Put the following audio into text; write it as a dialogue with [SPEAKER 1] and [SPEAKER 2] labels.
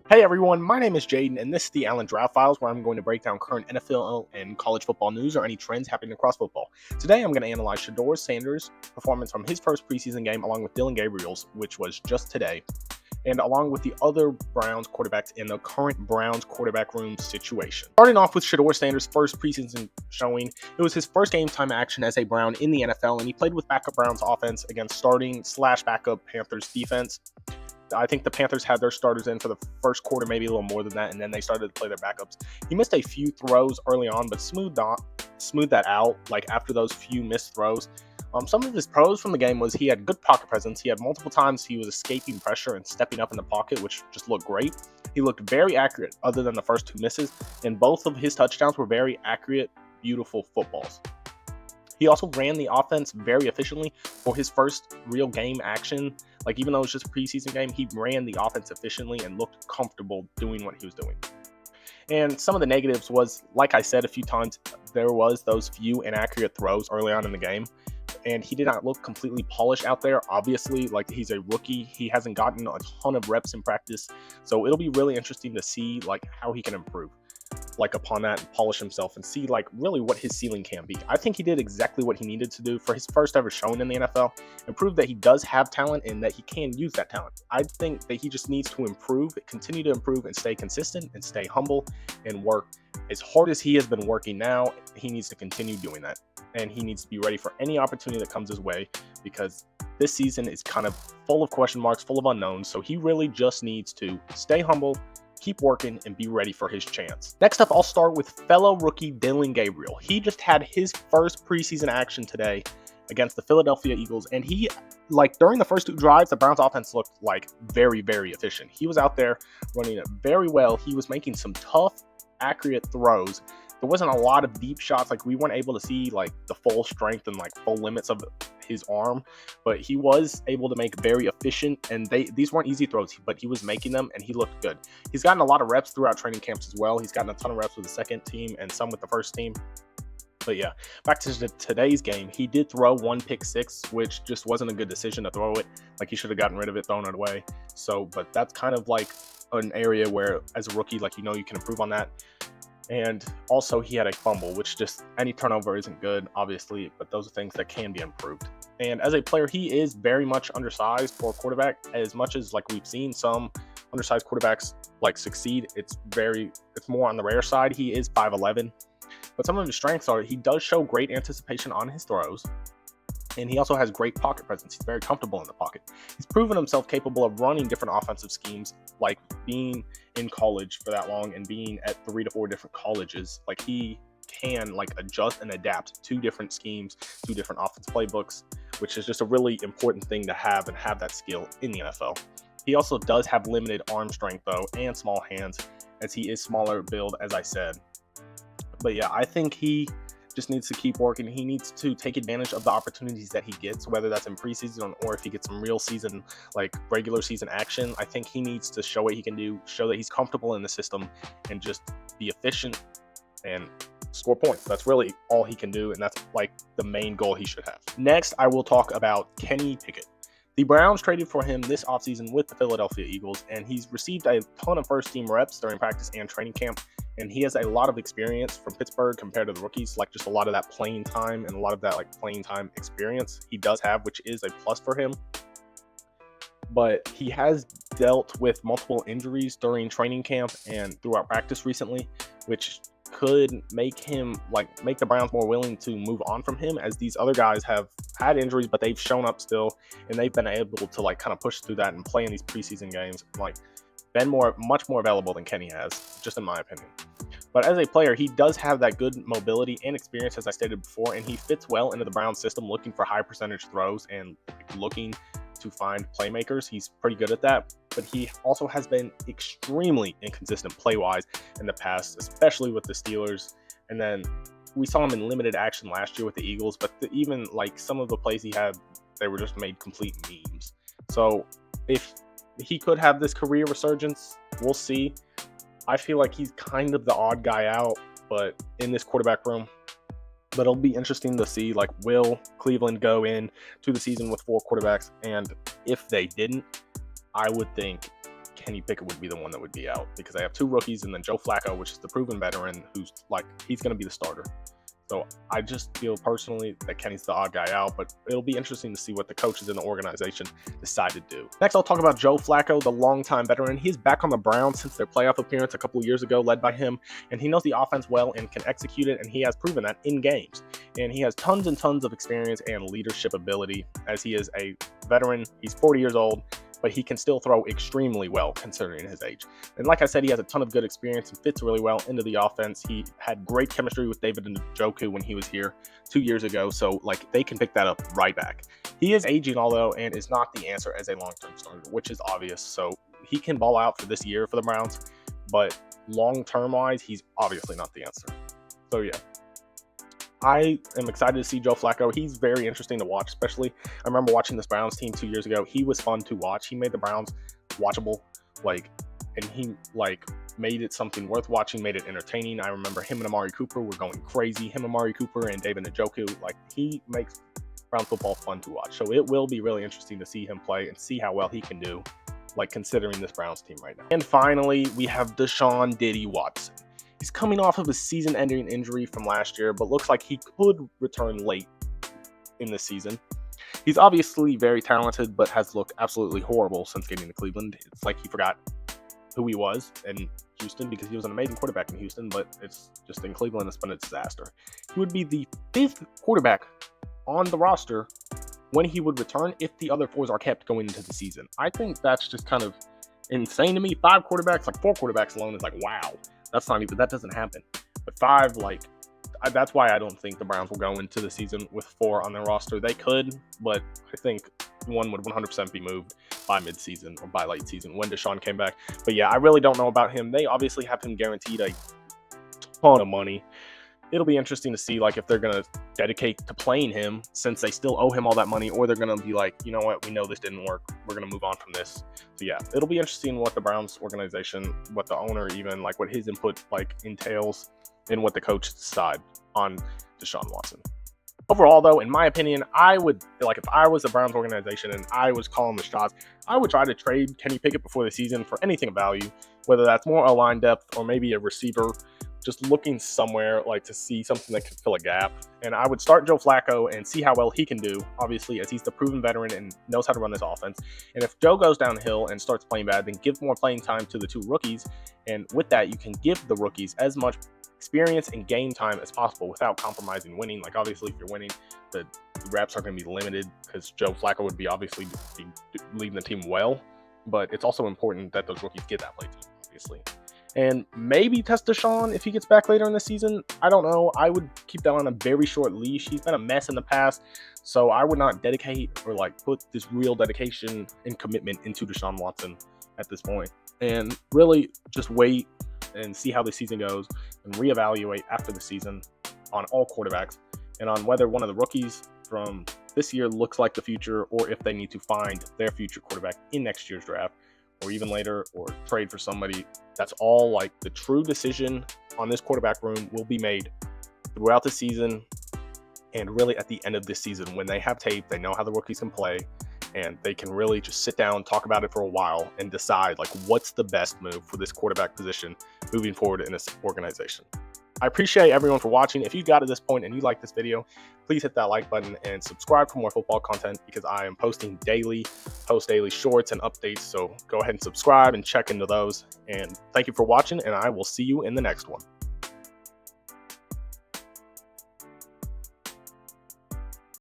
[SPEAKER 1] Hey everyone, my name is Jaden, and this is the Allen Draft Files, where I'm going to break down current NFL and college football news or any trends happening across football. Today, I'm going to analyze Shedeur Sanders' performance from his first preseason game, along with Dylan Gabriel's, which was just today, and along with the other Browns quarterbacks in the current Browns quarterback room situation. Starting off with Shedeur Sanders' first preseason showing, it was his first game time action as a Brown in the NFL, and he played with backup Browns offense against starting/backup Panthers defense. I think the Panthers had their starters in for the first quarter, maybe a little more than that, and then they started to play their backups. He missed a few throws early on, but smoothed that out, like after those few missed throws. Some of his pros from the game was he had good pocket presence. He had multiple times he was escaping pressure and stepping up in the pocket, which just looked great. He looked very accurate other than the first two misses, and both of his touchdowns were very accurate, beautiful footballs. He also ran the offense very efficiently for his first real game action. Like, even though it was just a preseason game, he ran the offense efficiently and looked comfortable doing what he was doing. And some of the negatives was, like I said a few times, there was those few inaccurate throws early on in the game. And he did not look completely polished out there. Obviously, like, he's a rookie. He hasn't gotten a ton of reps in practice. So it'll be really interesting to see, like, how he can improve, like, upon that, and polish himself and see, like, really what his ceiling can be. I think he did exactly what he needed to do for his first ever showing in the NFL and prove that he does have talent and that he can use that talent. I think that he just needs to improve, continue to improve, and stay consistent and stay humble and work as hard as he has been working now. He needs to continue doing that, and he needs to be ready for any opportunity that comes his way, because this season is kind of full of question marks, full of unknowns. So he really just needs to stay humble, keep working, and be ready for his chance. Next up, I'll start with fellow rookie Dylan Gabriel. He just had his first preseason action today against the Philadelphia Eagles, and he, like, during the first two drives, the Browns offense looked like very, very efficient. He was out there running it very well. He was making some tough, accurate throws. There wasn't a lot of deep shots. Like, we weren't able to see, like, the full strength and, like, full limits of his arm, but he was able to make very efficient, and these weren't easy throws, but he was making them, and he looked good. He's gotten a lot of reps throughout training camps as well. He's gotten a ton of reps with the second team and some with the first team. But yeah, back to today's game, he did throw one pick six, which just wasn't a good decision to throw it. Like, he should have gotten rid of it, thrown it away. So, but that's kind of like an area where, as a rookie, like, you can improve on that. And also, he had a fumble, which just, any turnover isn't good, obviously, but those are things that can be improved. And as a player, he is very much undersized for a quarterback. As much as, like, we've seen some undersized quarterbacks, like, succeed, it's more on the rare side. He is 5'11", but some of his strengths are he does show great anticipation on his throws, and he also has great pocket presence. He's very comfortable in the pocket. He's proven himself capable of running different offensive schemes, like being in college for that long and being at 3 to 4 different colleges. Like, he can, like, adjust and adapt to different schemes, to different offense playbooks, which is just a really important thing to have, and have that skill in the NFL. He also does have limited arm strength, though, and small hands, as he is smaller build, as I said. But yeah, I think he just needs to keep working. He needs to take advantage of the opportunities that he gets, whether that's in preseason or if he gets some real season, like regular season action. I think he needs to show what he can do, show that he's comfortable in the system, and just be efficient and score points. That's really all he can do, and that's, like, the main goal he should have. Next, I will talk about Kenny Pickett. The Browns traded for him this offseason with the Philadelphia Eagles, and he's received a ton of first-team reps during practice and training camp, and he has a lot of experience from Pittsburgh compared to the rookies, like, just a lot of that playing time and a lot of that, like, playing time experience he does have, which is a plus for him. But he has dealt with multiple injuries during training camp and throughout practice recently, which could make the Browns more willing to move on from him, as these other guys have had injuries, but they've shown up still, and they've been able to, like, kind of push through that and play in these preseason games, like, been much more available than Kenny has, just in my opinion. But as a player, he does have that good mobility and experience, as I stated before, and he fits well into the Browns system, looking for high percentage throws and looking to find playmakers. He's pretty good at that, but he also has been extremely inconsistent play-wise in the past, especially with the Steelers. And then we saw him in limited action last year with the Eagles, but even, like, some of the plays he had, they were just made complete memes. So if he could have this career resurgence, we'll see. I feel like he's kind of the odd guy out, but in this quarterback room. But it'll be interesting to see, like, will Cleveland go in to the season with 4 quarterbacks? And if they didn't, I would think Kenny Pickett would be the one that would be out, because they have 2 rookies and then Joe Flacco, which is the proven veteran, who's like, he's going to be the starter. So I just feel personally that Kenny's the odd guy out, but it'll be interesting to see what the coaches in the organization decide to do. Next, I'll talk about Joe Flacco, the longtime veteran. He's back on the Browns since their playoff appearance a couple of years ago, led by him, and he knows the offense well and can execute it, and he has proven that in games. And he has tons and tons of experience and leadership ability, as he is a veteran. He's 40 years old, but he can still throw extremely well considering his age. And like I said, he has a ton of good experience and fits really well into the offense. He had great chemistry with David Njoku when he was here 2 years ago, so like they can pick that up right back. He is aging, although, and is not the answer as a long-term starter, which is obvious. So he can ball out for this year for the Browns, but long-term wise, he's obviously not the answer. So yeah, I am excited to see Joe Flacco. He's very interesting to watch, especially I remember watching this Browns team 2 years ago. He was fun to watch. He made the Browns watchable, and he made it something worth watching, made it entertaining. I remember him and Amari Cooper were going crazy. Him, Amari Cooper, and David Njoku, he makes Browns football fun to watch. So it will be really interesting to see him play and see how well he can do, considering this Browns team right now. And finally, we have Deshaun Diddy Watson. He's coming off of a season-ending injury from last year, but looks like he could return late in the season. He's obviously very talented, but has looked absolutely horrible since getting to Cleveland. It's like he forgot who he was in Houston, because he was an amazing quarterback in Houston, but it's just in Cleveland, it's been a disaster. He would be the 5th quarterback on the roster when he would return if the other 4s are kept going into the season. I think that's just kind of insane to me. 5 quarterbacks, 4 quarterbacks alone is wow. That doesn't happen. But 5, that's why I don't think the Browns will go into the season with 4 on their roster. They could, but I think one would 100% be moved by midseason or by late season when Deshaun came back. But yeah, I really don't know about him. They obviously have him guaranteed a ton of money. It'll be interesting to see if they're going to dedicate to playing him, since they still owe him all that money, or they're going to be you know what, we know this didn't work, we're going to move on from this. So yeah, it'll be interesting what the Browns organization, what the owner even, what his input entails, and what the coaches decide on Deshaun Watson. Overall, though, in my opinion, I would, if I was the Browns organization and I was calling the shots, I would try to trade Kenny Pickett before the season for anything of value, whether that's more O-line depth or maybe a receiver, just looking somewhere to see something that could fill a gap. And I would start Joe Flacco and see how well he can do, obviously, as he's the proven veteran and knows how to run this offense. And if Joe goes downhill and starts playing bad, then give more playing time to the 2 rookies. And with that, you can give the rookies as much experience and game time as possible without compromising winning. Obviously, if you're winning, the reps are going to be limited, because Joe Flacco would be obviously leading the team well. But it's also important that those rookies get that play time, obviously. And maybe test Deshaun if he gets back later in the season. I don't know. I would keep that on a very short leash. He's been a mess in the past, so I would not dedicate or put this real dedication and commitment into Deshaun Watson at this point. And really just wait and see how the season goes and reevaluate after the season on all quarterbacks and on whether one of the rookies from this year looks like the future, or if they need to find their future quarterback in next year's draft, or even later, or trade for somebody. That's all the true decision on this quarterback room will be made throughout the season, and really at the end of this season, when they have tape, they know how the rookies can play, and they can really just sit down, talk about it for a while, and decide what's the best move for this quarterback position moving forward in this organization. I appreciate everyone for watching. If you got to this point and you like this video, please hit that like button and subscribe for more football content, because I am posting daily shorts and updates. So go ahead and subscribe and check into those. And thank you for watching, and I will see you in the next one.